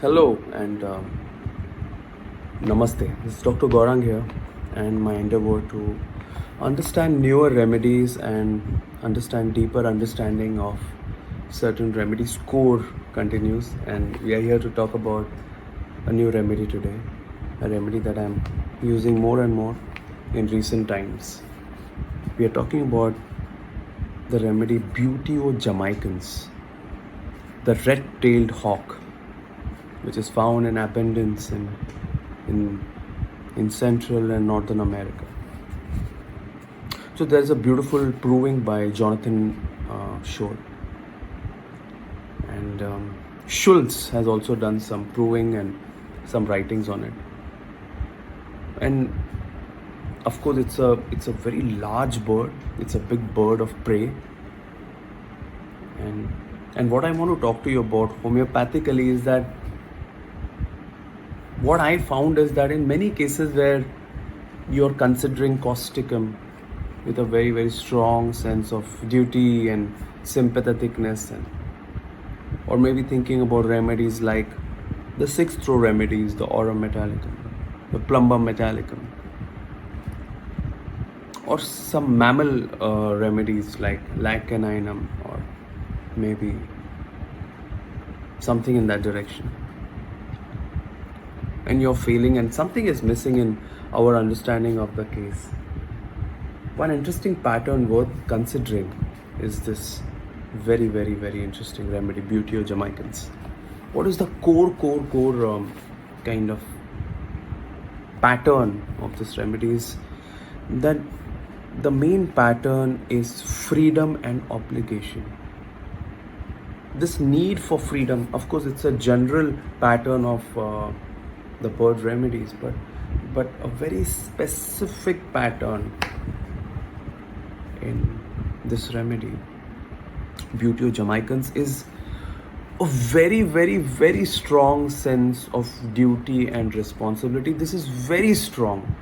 Hello and Namaste. This is Dr. Gaurang here, and my endeavor to understand newer remedies and understand deeper understanding of certain remedies core continues. And we are here to talk about a new remedy today, a remedy that I'm using more and more in recent times. We are talking about the remedy Buteo Jamaicensis, the red-tailed hawk, which is found in abundance in Central and Northern America. So there's a beautiful proving by Jonathan Scholl, and Schultz has also done some proving and some writings on it. And of course, it's a very large bird. It's a big bird of prey. And what I want to talk to you about homeopathically is that what I found is that in many cases where you're considering causticum with a very, very strong sense of duty and sympatheticness, or maybe thinking about remedies like the sixth row remedies, the aurum metallicum, the plumbum metallicum, or some mammal remedies like lacaninum, or maybe something in that direction, and you're failing and something is missing in our understanding of the case. One interesting pattern worth considering is this very, very, very interesting remedy, Buteo Jamaicensis. What is the core kind of pattern of this remedy is that the main pattern is freedom and obligation. This need for freedom, of course, it's a general pattern of the bird remedies, but a very specific pattern in this remedy, Buteo Jamaicensis, is a very, very, very strong sense of duty and responsibility. This is very strong,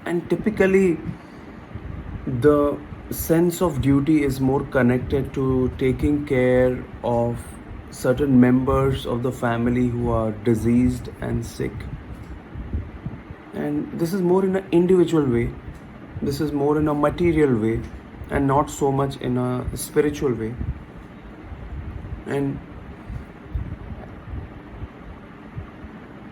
and typically the sense of duty is more connected to taking care of certain members of the family who are diseased and sick. And this is more in an individual way. This is more in a material way and not so much in a spiritual way. And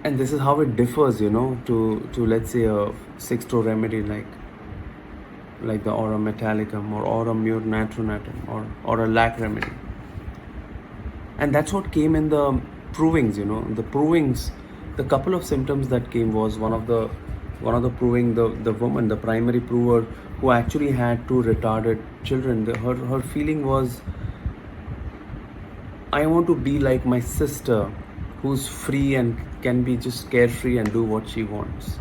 this is how it differs, to let's say a sixth row remedy like the aurum metallicum or aurum natrinatum or a lac remedy. And that's what came in the provings, the provings. The couple of symptoms that came was one of the proving, the woman, the primary prover, who actually had two retarded children. Her feeling was, I want to be like my sister, who's free and can be just carefree and do what she wants.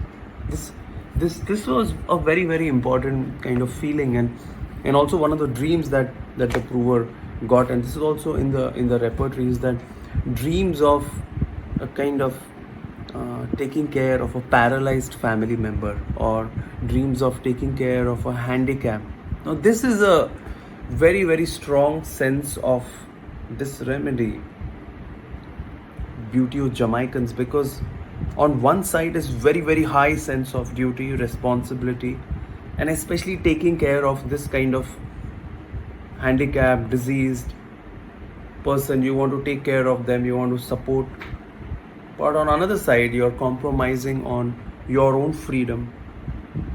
This was a very, very important kind of feeling, and also one of the dreams that the prover got, and this is also in the repertory, is that dreams of a kind of taking care of a paralyzed family member, or dreams of taking care of a handicap. Now this is a very, very strong sense of this remedy, Buteo Jamaicensis, because on one side is very, very high sense of duty, responsibility, and especially taking care of this kind of handicapped, diseased person. You want to take care of them, you want to support. But on another side, you're compromising on your own freedom,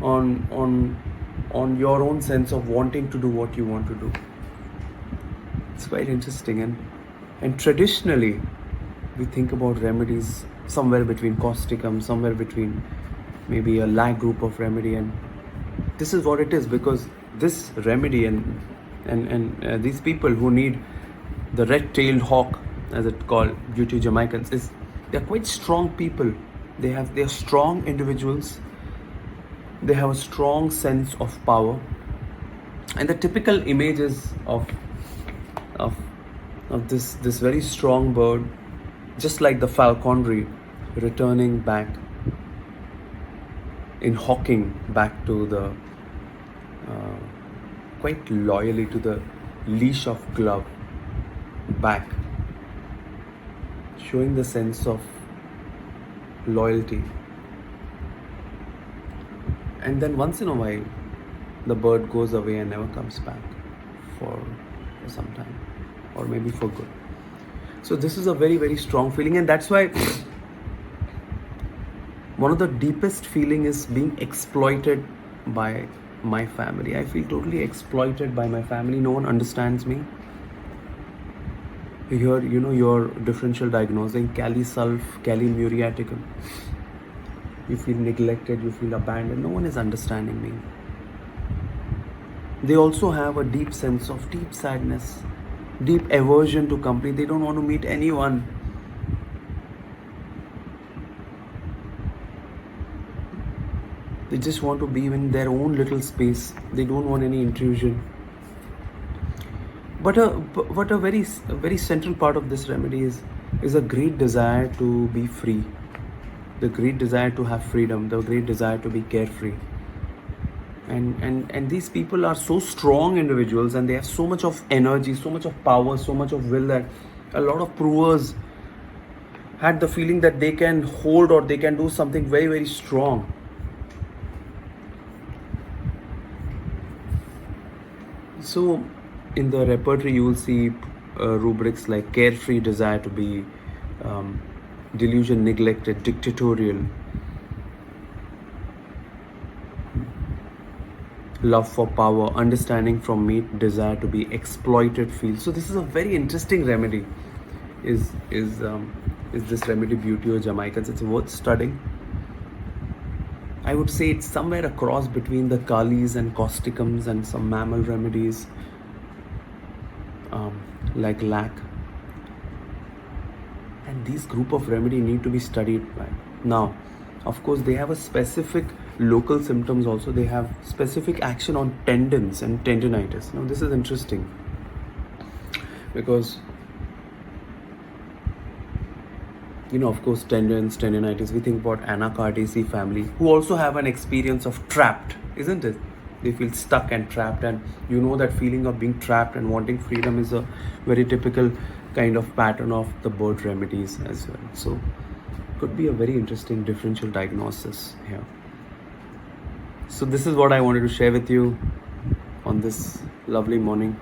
on your own sense of wanting to do what you want to do. It's quite interesting. And traditionally, we think about remedies somewhere between causticum, somewhere between maybe a lac group of remedy, and this is what it is, because this remedy and these people who need the red-tailed hawk, as it's called, Buteo Jamaicensis, they're quite strong people. They're strong individuals. They have a strong sense of power, and the typical images of this very strong bird, just like the falconry, returning back in hawking back to the quite loyally to the leash of glove back. showing the sense of loyalty. And then once in a while, the bird goes away and never comes back for some time, or maybe for good. So this is a very, very strong feeling, and that's why one of the deepest feeling is being exploited by my family. I feel totally exploited by my family. No one understands me. Here, your differential diagnosing, calisulf, calimuriaticum. You feel neglected, you feel abandoned. No one is understanding me. They also have a deep sense of deep sadness, deep aversion to company. They don't want to meet anyone. They just want to be in their own little space. They don't want any intrusion. But a very central part of this remedy is a great desire to be free, the great desire to have freedom, the great desire to be carefree. And these people are so strong individuals, and they have so much of energy, so much of power, so much of will, that a lot of provers had the feeling that they can hold or they can do something very, very strong. So in the repertory, you will see rubrics like carefree, desire to be, delusion, neglected, dictatorial, love for power, understanding from meat, desire to be, exploited, feel. So this is a very interesting remedy. Is this remedy Buteo Jamaicensis? It's worth studying. I would say it's somewhere across between the Kalis and causticums and some mammal remedies like lac. And these group of remedy need to be studied by. Now, of course, they have a specific local symptoms also. They have specific action on tendons and tendinitis. Now, this is interesting because, of course, tendons, tendinitis, we think about Anacardiaceae family, who also have an experience of trapped, isn't it? They feel stuck and trapped, and that feeling of being trapped and wanting freedom is a very typical kind of pattern of the bird remedies as well. So could be a very interesting differential diagnosis here. So this is what I wanted to share with you on this lovely morning.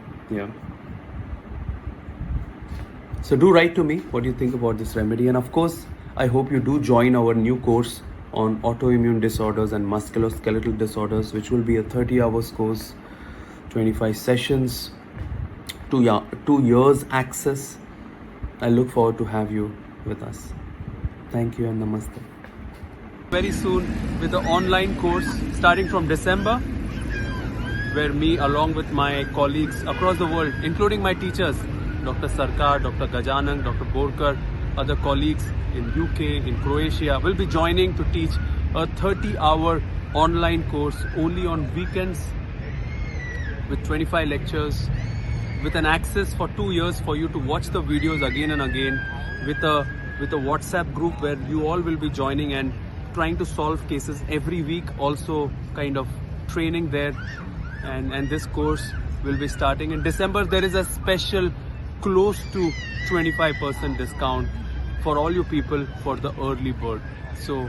So do write to me what you think about this remedy, and of course I hope you do join our new course on autoimmune disorders and musculoskeletal disorders, which will be a 30 hours course, 25 sessions, 2 years access. I look forward to have you with us. Thank you and namaste. Very soon with the online course starting from December, where me along with my colleagues across the world, including my teachers, Dr. Sarkar, Dr. Gaurang, Dr. Borkar, other colleagues in UK, in Croatia, will be joining to teach a 30-hour online course only on weekends with 25 lectures, with an access for 2 years for you to watch the videos again and again, with a WhatsApp group where you all will be joining and trying to solve cases every week, also kind of training there. And this course will be starting in December. There is a special close to 25% discount for all you people for the early bird. So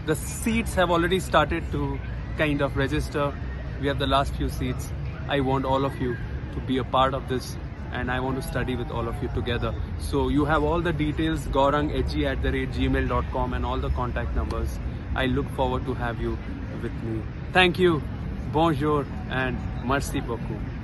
the seats have already started to kind of register. We have the last few seats. I want all of you to be a part of this, and I want to study with all of you together. So you have all the details, gaurang@gmail.com, and all the contact numbers. I look forward to have you with me. Thank you, bonjour, and merci beaucoup.